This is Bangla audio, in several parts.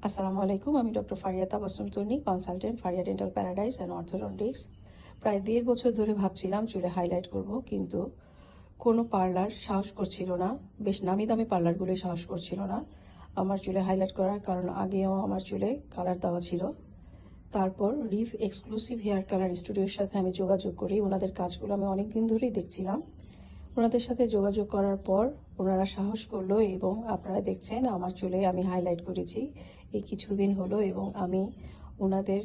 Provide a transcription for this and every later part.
আসসালামু আলাইকুম। আমি doctor Faria Tabassum Tonni, consultant, Faria dental paradise and orthodontics. প্রায় ১.৫ বছর ধরে ভাবছিলাম চুলে হাইলাইট করব, কিন্তু কোনো পার্লার সাহস করছিল না। বেশ নামি দামি পার্লারগুলোই সাহস করছিল না আমার চুলে হাইলাইট করার, কারণ আগেও আমার চুলে কালার দেওয়া ছিল। তারপর রিভ এক্সক্লুসিভ হেয়ার কালার স্টুডিওর সাথে আমি যোগাযোগ করি। ওনাদের কাজগুলো আমি অনেক দিন ধরেই দেখছিলাম। ওনাদের সাথে যোগাযোগ করার পর ওনারা সাহস করলো এবং আপনারা দেখছেন আমার চুলে আমি হাইলাইট করেছি এই কিছুদিন হলো, এবং আমি ওনাদের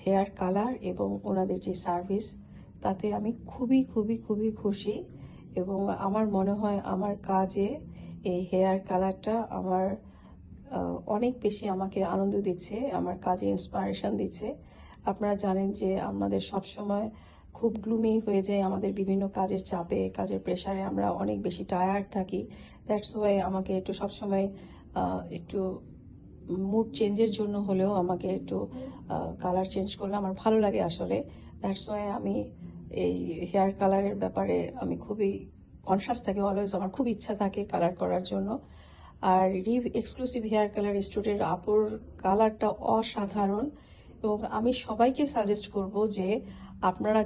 হেয়ার কালার এবং ওনাদের যে সার্ভিস, তাতে আমি খুবই খুবই খুবই খুশি। এবং আমার মনে হয় আমার কাজে এই হেয়ার কালারটা আমার অনেক বেশি আমাকে আনন্দ দিচ্ছে, আমার কাজে ইন্সপায়ারেশন দিচ্ছে। আপনারা জানেন যে আমাদের সব সময় খুব গ্লুমি হয়ে যায়, আমাদের বিভিন্ন কাজের চাপে, কাজের প্রেশারে আমরা অনেক বেশি টায়ার্ড থাকি। দ্যাটস ওয়াই আমাকে একটু সবসময় একটু মুড চেঞ্জের জন্য হলেও আমাকে একটু কালার চেঞ্জ করলে আমার ভালো লাগে আসলে। দ্যাটস ওয়াই আমি এই হেয়ার কালারের ব্যাপারে আমি খুবই কনসাস থাকি অলওয়েজ, আমার খুব ইচ্ছা থাকে কালার করার জন্য। আর রিভ এক্সক্লুসিভ হেয়ার কালার স্টুডিওর আপুর কালারটা অসাধারণ, এবং আমি সবাইকে সাজেস্ট করব যে আপনারা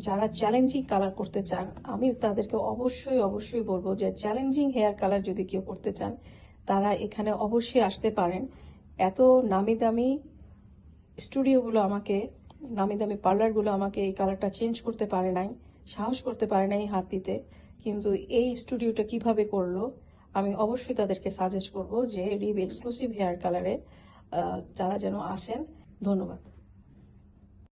যারা চ্যালেঞ্জিং কালার করতে চান, আমি তাদেরকে অবশ্যই অবশ্যই বলবো যে চ্যালেঞ্জিং হেয়ার কালার যদি কেউ করতে চান, তারা এখানে অবশ্যই আসতে পারেন। এত নামি দামি স্টুডিওগুলো আমাকে, নামি দামি পার্লারগুলো আমাকে এই কালারটা চেঞ্জ করতে পারে নাই, সাহস করতে পারে নাই হাত দিতে, কিন্তু এই স্টুডিওটা কিভাবে করলো। আমি অবশ্যই তাদেরকে সাজেস্ট করব যে রিভ এক্সক্লুসিভ হেয়ার কালারে তারা যেন আসেন। ধন্যবাদ।